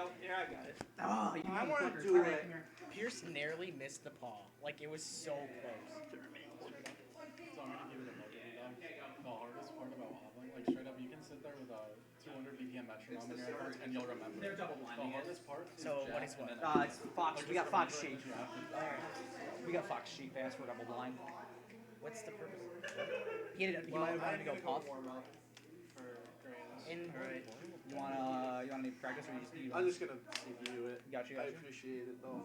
No, here I got it. Oh, you I want to fucker. do Alright, it. come here. Pierce nearly missed the paw. Like, it was so close. So I'm gonna give it a motivate dog. The hardest part about wobbling, like straight up, you can sit there with a 200 BPM metronome in your headphones and you'll remember. They're double The blinding it. hardest part is So, what jack is what? and then It's Fox. like, We just got Fox remember sheep. it, jack. We got Fox sheep. They asked for double blind. What's the purpose? He might have wanted to go puff. warm up for Graham's. Alright. You want any practice or you I'm just gonna CPU it. Got you. I appreciate it though.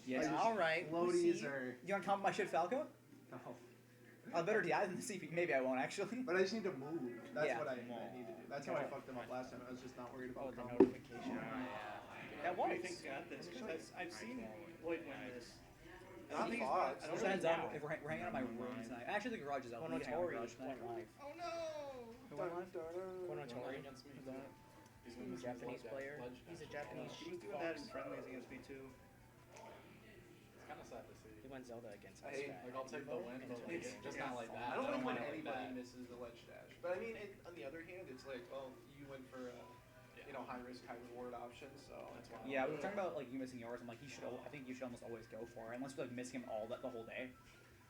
Yes. Alright. Floaties are. You want to comment my shit, Falco? No. I'll better DI than the CP. Maybe I won't actually. But I just need to move. That's Yeah. what I need to do. That's how I fucked them up last time. I was just not worried Oh, about the combo. notification. That Who do was. you think's got this? Because I've seen Lloid win this. Not I think Fox. I Just don't heads know. up if we're hanging out in my room tonight. Actually, the garage is open. We can hang out in the garage tonight. went live. Oh no! Who went live? Konotori, against me. Who's that? He's gonna miss Japanese his player. ledge He's a dash. Japanese He was sheep doing that in fox. friendlies against me too. It's kind of sad to see. He went Zelda against I us. hate- Like I'll take the win, but like, It's- just not like that. I don't like when want it anybody that. misses the ledge dash. But I mean, on the other hand, it's like, well, you went for high risk, high reward option, so that's why. Yeah, we were talking about like you missing yours. I'm like, I think you should almost always go for it, unless you're like missing him the whole day.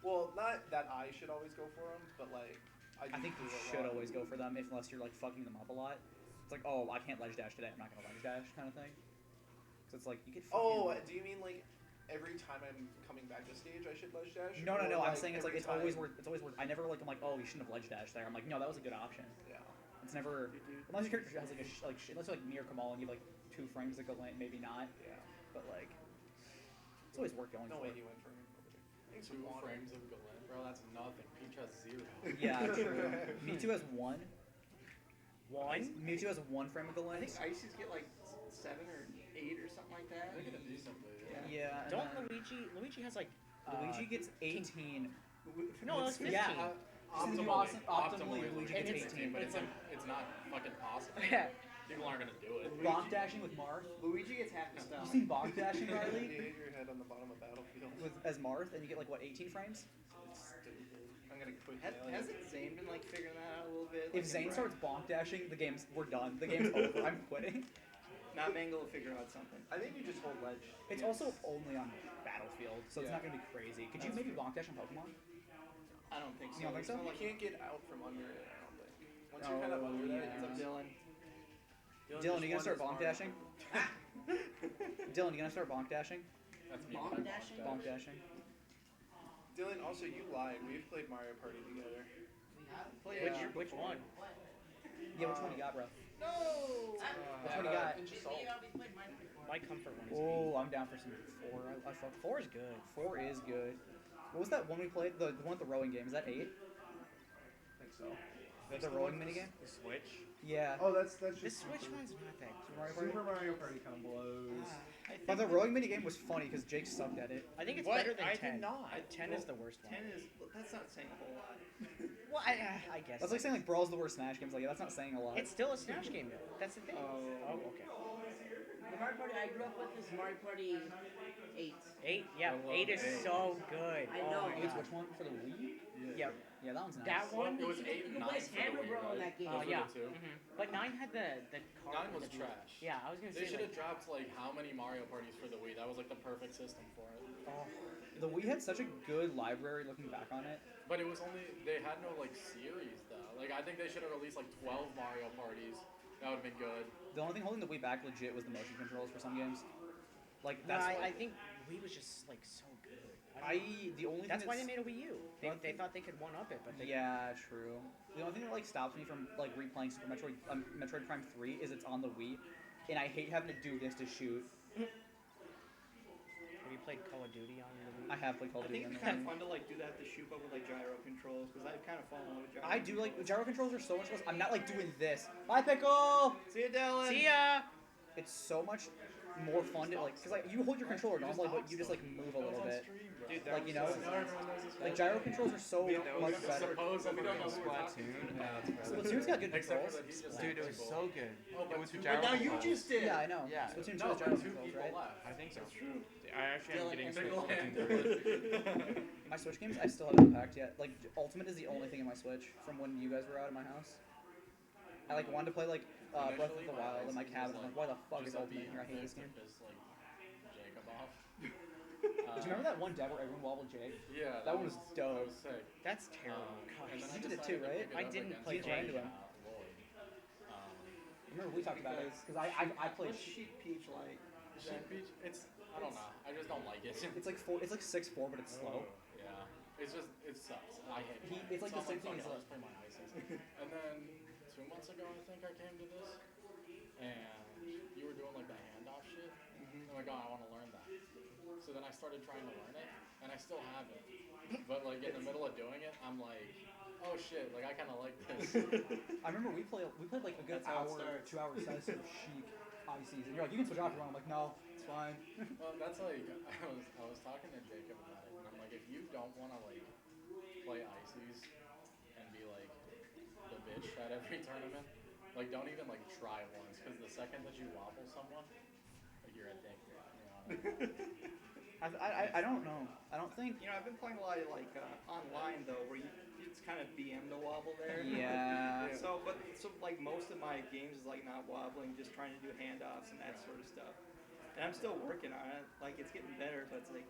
Well, not that I should always go for them, but like I think do you a should lot. always go for them, unless you're like fucking them up a lot. It's like, oh, I can't ledge dash today. I'm not gonna ledge dash, kind of thing. So it's like you get. Oh, do you mean like every time I'm coming back to stage, I should ledge dash? No. Or, I'm like, saying it's like every it's always time- worth. It's always worth. I never like. I'm like, oh, you shouldn't have ledge dash there. I'm like, no, that was a good option. Yeah. It's never unless your character has like unless you're like near Kamal and you have like 2 frames that go lane, maybe not. Yeah. But like, it's always worth going No for. way he went for me. Thanks for 2 water. frames of Galen, bro. That's nothing. Peach has 0. Yeah, true. Mewtwo has 1. One? Mewtwo has 1 frame of the I lens. think Ices get like 7 or 8 or something like that. They get a decent lead. Yeah. and Don't then Luigi has like. Luigi gets 18. No, it's 15. Yeah. Optimally, Luigi And gets it's- 18. but it's not fucking possible. Yeah. People aren't gonna do it. Bonk dashing with Marth. Luigi gets half the stuff. You seen bonk dashing, You Riley? hit your head on the bottom of Battlefield. With as Marth, and you get like what 18 frames? It's stupid. I'm gonna quit. Hasn't Zane been like figuring that out a little bit? If Zane starts bonk dashing, we're done. The game's over. I'm quitting. Not Mangle will figure out something. I think you just hold ledge. It's also only on Battlefield, so it's Yeah. not gonna be crazy. Could you maybe bonk dash on Pokemon? I don't think so. You don't think so? You can't get out from under it. I don't think. Once Oh, you're kind of under that, yeah. you're What's up, Dylan? Dylan, you gonna start bonk dashing? Dylan, you gonna start bonk dashing? That's me. Bonk when I dashing? Bonk dashing. Dylan, also you lied. We've played Mario Party together. Yeah. Which one? Yeah, which one you got, bro? No. Which one you got? My comfort one is Oh, I'm down for some 4. I fuck 4 is good. 4 is good. What was that one we played? The one with the rowing game. Is that 8? I think so. The rowing minigame? The Switch? Yeah. Oh, that's This just Switch one's not that Super Mario Party? Super Mario Party kind of blows. But the rowing minigame was funny because Jake sucked at it. I think it's What? better than I 10. did not. 10 is the worst one. 10 is. That's not saying a whole lot. Well, I guess. That's like saying like Brawl's the worst Smash game. Like, yeah, that's not saying a lot. It's still a Smash game, though. That's the thing. Oh. Okay. The Mario Party I grew up with is Mario Party 8. 8? Yeah, I love 8 is eight. so good. I Oh know. my It's God. which one? For the Wii? Yep. Yeah, that one's nice. That one? It was You 8 can and 9 play for the Hammer Wii, Bro in right? that game. Oh, Those were yeah. the 2. But 9 had the card. 9 was with the- trash. Yeah, I was gonna They say should have like, dropped like how many Mario parties for the Wii? That was like the perfect system for it. The Wii had such a good library looking back on it. But it was only they had no like series though. Like I think they should have released like 12 Mario parties. That would have been good. The only thing holding the Wii back legit was the motion controls for some games. Like no, that's I think Wii was just like so good. the only That's thing why they made a Wii U. What? They thought they could one up it, but they Yeah, true. The only thing that like stops me from like replaying Super Metroid Metroid Prime 3 is it's on the Wii, and I hate having to do this to shoot. Have you played Call of Duty on the Wii? I have played Call I of think Duty. it's on kind the of Wii. fun to like do that to shoot, but with like gyro controls, because I've kind of fallen in love with gyro. I do like gyro controls are so much less. I'm not like doing this. Bye, pickle. See you, Dylan. See ya! It's so much more fun to like, cause like you hold your controller normally, but you just like move a little bit. Dude, Like, you know, like Gyro gyro controls are so much better. Supposedly We don't know Splatoon. Splatoon's got good controls. Dude, it was so good. Oh, but It was two- the gyro But now you controls. just did. Yeah, I know. Yeah. Splatoon 2 No, has but gyro 2 controls, people right? left. I think so. That's true. I actually am Dylan getting and Switch Pickle Splatoon 2. My Switch games I still haven't packed yet. Like Ultimate is the only thing in my Switch from when you guys were out of my house. I like wanted to play like Breath of the Initially, Wild in my ICs cabin. was I'm like, why the fuck just is a Ultimate here? I hate BM this to game. piss like Jacob off. Did you remember that one dev where everyone wobbled Jake? Yeah, That one was That dope. was sick. That's terrible. And then You I did it decided too, to right? pick it I up didn't against play Jake. Lloid. I remember we talked about it because I played. What's Sheep Peach like? Sheep Beach, it's I don't know. I just don't like it. It's like 6-4, but it's slow. Yeah. It's just it sucks. I hate it. It's like So the I'm same thing fuck as it, let's play my ISIS. And then 2 months ago I think I came to this and you were doing like the handoff shit. I'm like, oh, I want to learn that. So then I started trying to learn it and I still haven't. But like in the middle of doing it, I'm like, oh shit, like I kinda like this. I remember we played like a good That's how it hour, starts. 2 hour session of Sheik ICs, and you're like, you can switch off if you want. I'm like, no, it's fine. Well, that's like I was talking to Jacob about it, and I'm like, if you don't want to like play ices and be like the bitch at every tournament, like don't even like try once, because the second that you wobble someone, like you're a dick. You know? I don't know. I don't think. You know, I've been playing a lot of like online though, where it's kind of BM the wobble there. Yeah. So like most of my games is like not wobbling, just trying to do handoffs and that sort of stuff. And I'm still working on it. Like it's getting better, but it's like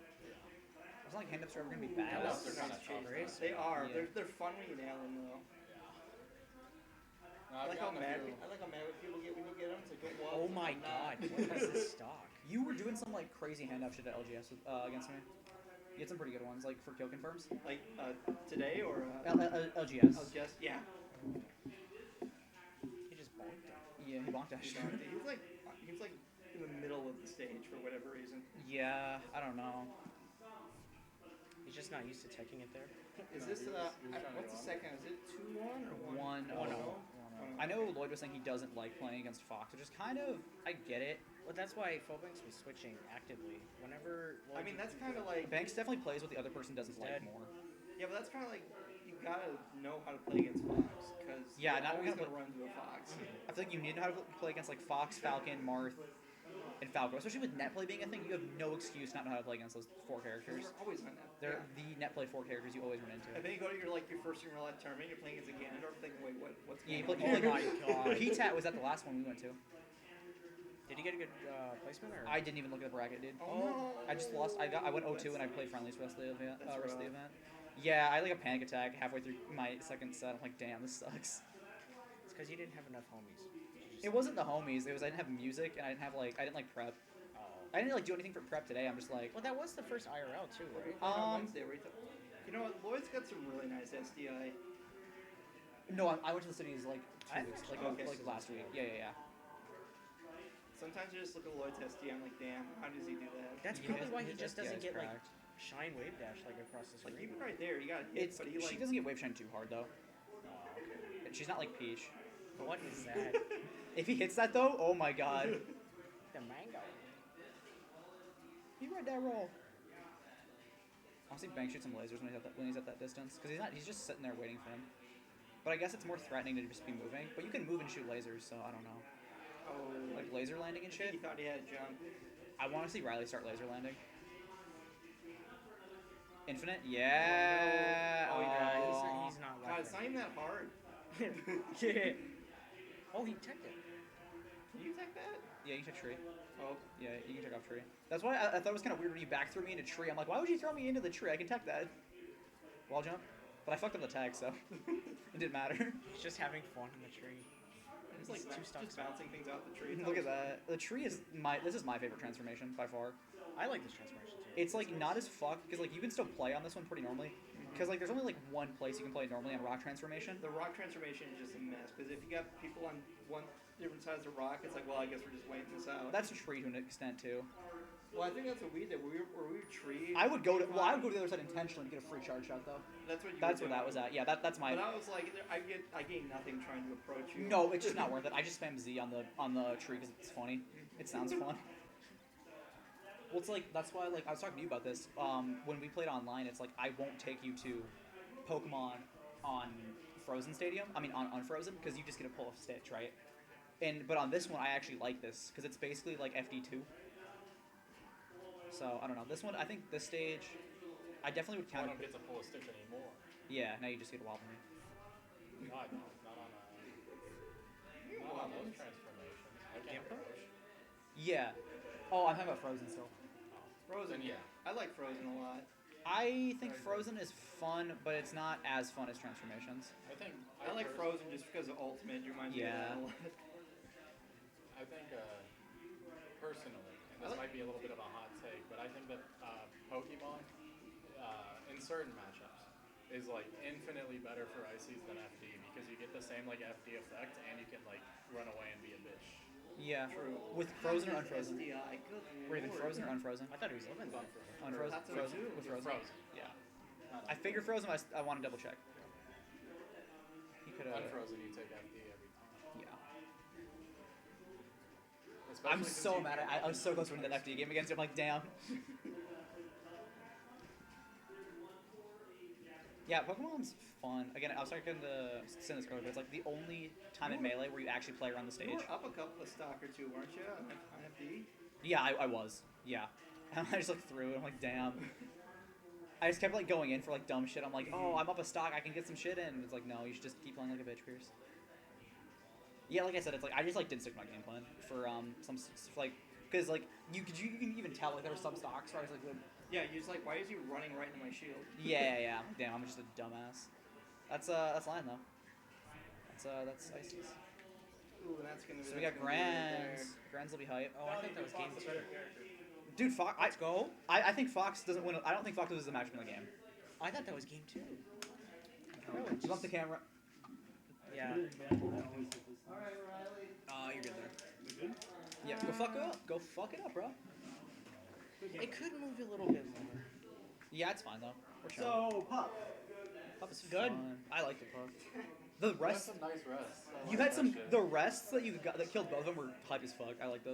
It's not like handoffs are ever gonna be bad. Handoffs are nice kinda change. tough. They are. Yeah. They're fun when you nail them though. No, I I've like how gotten a mad few- I like how mad people get when you get them. It's like don't wobble. Oh my I'm not. god, what is this stock? You were doing some like crazy handoff shit at LGS against me. You had some pretty good ones, like for kill confirms. Like today or LGS. I'll just yeah. He just bonked it. Yeah, he bonked dashed. He's like in the middle of the stage for whatever reason. Yeah, I don't know. He's just not used to taking it there. Is No, this he was trying to what's the go on. second? Is it 2-1 or 1? 1-0. 1-0. I know Lloyd was saying he doesn't like playing against Fox, which is kind of I get it. Well, that's why foBanks was switching actively. Whenever. I mean, that's kind of like Banks definitely plays what the other person doesn't like Instead- more. yeah, but that's kind of like you gotta know how to play against Fox because Yeah, you're not always gonna gonna run to a Fox. I feel like you need to know how to play against like Fox, Falcon, Marth, and Falco. Especially with net play being a thing, you have no excuse not to know how to play against those 4 characters. You're always on that. They're the net play 4 characters you always run into. And then you go to your first year in real life tournament, you're playing against a Ganondorf, thinking, wait, what's Yeah, going you on? play, Oh my god. PTAT was at the last one we went to. Did he get a good placement or? I didn't even look at the bracket, dude. Oh, no. I just lost. I went 0-2 and I played friendlies for the rest of the event. That's Rest of the rough. event. Yeah, I had like a panic attack halfway through my second set. I'm like, damn, this sucks. It's because you didn't have enough homies. It wasn't the homies. It was I didn't have music and I didn't prep. Oh. I didn't do anything for prep today. I'm just like, Well, that was the first IRL too, right? On Wednesday, where you know what? Lloyd's got some really nice SDI. no, I went to the cities like 2 weeks, like Okay. like last week. Yeah. Sometimes you just look at Lloyd's SDI, I'm like, damn, how does he do that? That's Yeah, probably why he his just SDI doesn't is get like cracked. shine wave dash like across the Like screen. even right there, you got hit, It's but he she doesn't get wave shine too hard though. And she's not like Peach. What is that? If he hits that though, oh my god. The mango. He read that roll. I'll see Bank shoot some lasers when he's at that distance, because he's just sitting there waiting for him. But I guess it's more threatening to just be moving. But you can move and shoot lasers, so I don't know. Oh, Like laser landing and shit. he thought he had a jump. I want to see Riley start laser landing. Infinite? Yeah. Oh, he tried. He's not like God, it's not even that hard. Oh, he teched it. Can you take that? Yeah, you can check tree. Oh, Yeah, you can check off tree. That's why I thought it was kind of weird when you back threw me into tree. I'm like, why would you throw me into the tree? I can tech that. Wall jump. But I fucked up the tag, so it didn't matter. He's just having fun in the tree. it's like He's too stuck. just bouncing things out the tree. Look at that. The tree is this is my favorite transformation by far. I like this transformation too. It's like not as fucked because like you can still play on this one pretty normally. Because like there's only like one place you can play normally on rock transformation. The rock transformation is just a mess because if you got people on one different sides of the rock, it's like, well, I guess we're just waiting this out. That's a tree to an extent too. Well, I think that's what we did. We were tree. I would go to the other side intentionally to get a free charge shot though. That's what you. That's were where that doing. was at. Yeah, that's my. But I was like, I gain nothing trying to approach you. No, it's just not worth it. I just spam Z on the tree because it's funny. It sounds fun. Well, it's like that's why like I was talking to you about this. When we played online, it's like I won't take you to Pokemon on Frozen Stadium. I mean on Frozen because you just get to pull a Stitch, right? But on this one, I actually like this because it's basically like FD2. So I don't know. This one, I think this stage, I definitely would I count. don't get to pull a stick anymore. Yeah, now you just get to wobble me. God, no, not on Not on those transformations. I can't approach. Yeah. Oh, I'm talking about Frozen still. Frozen. Then yeah. I like Frozen a lot. I think Frozen is fun, but it's not as fun as Transformations. I think I like Frozen just because of Ultimate. You reminds me of that a lot. I think personally, and this might be a little bit of a hot take, but I think that Pokemon in certain matchups is like infinitely better for ICs than FD because you get the same like FD effect and you can like run away and be a bitch. Yeah. True. With Frozen or Unfrozen? SDI. Good Were you even lord. Frozen or Unfrozen? I thought he was living there. Unfrozen. That's what I Frozen. do. With Frozen. Frozen. Yeah. I figured Frozen. But I want to double check. He could have. Unfrozen, you take FD every time. Yeah. Especially I'm since so you- mad. I was so close to winning that FD game against you. I'm like, damn. Yeah, Pokemon's fun. Again, I was talking to send this code, but it's like the only time in Melee where you actually play around the You stage. were up a couple of stock or two, weren't you? On FD. Yeah, I was. Yeah. And I just looked through and I'm like, damn. I just kept like going in for like dumb shit. I'm like, oh, I'm up a stock. I can get some shit in. It's like, no, you should just keep playing like a bitch, Pierce. Yeah, like I said, it's like I just like didn't stick to my game plan for like because like you can even tell like there were some stocks where I was like, Yeah, you're just like, why is he running right into my shield? yeah. Damn, I'm just a dumbass. That's lion though. That's Ices. Ooh, that's gonna be. So we got Grands. Grands will be hype. Oh, I think that was game 2. Dude, Fox. Let's go. I think Fox doesn't win. I don't think Fox loses the match in the game. I thought that was game 2. You bump the camera. Yeah. Oh, you're good there. Yeah, go fuck it up. Go fuck it up, bro. It could move a little bit more. Yeah, it's fine though. We're chilling. So, Pup. Pup is good. fun. I like the Pup. The You had rest. some nice rests. I You like had that some. shit. The rests that you got that killed both of them were hype as fuck. I like those.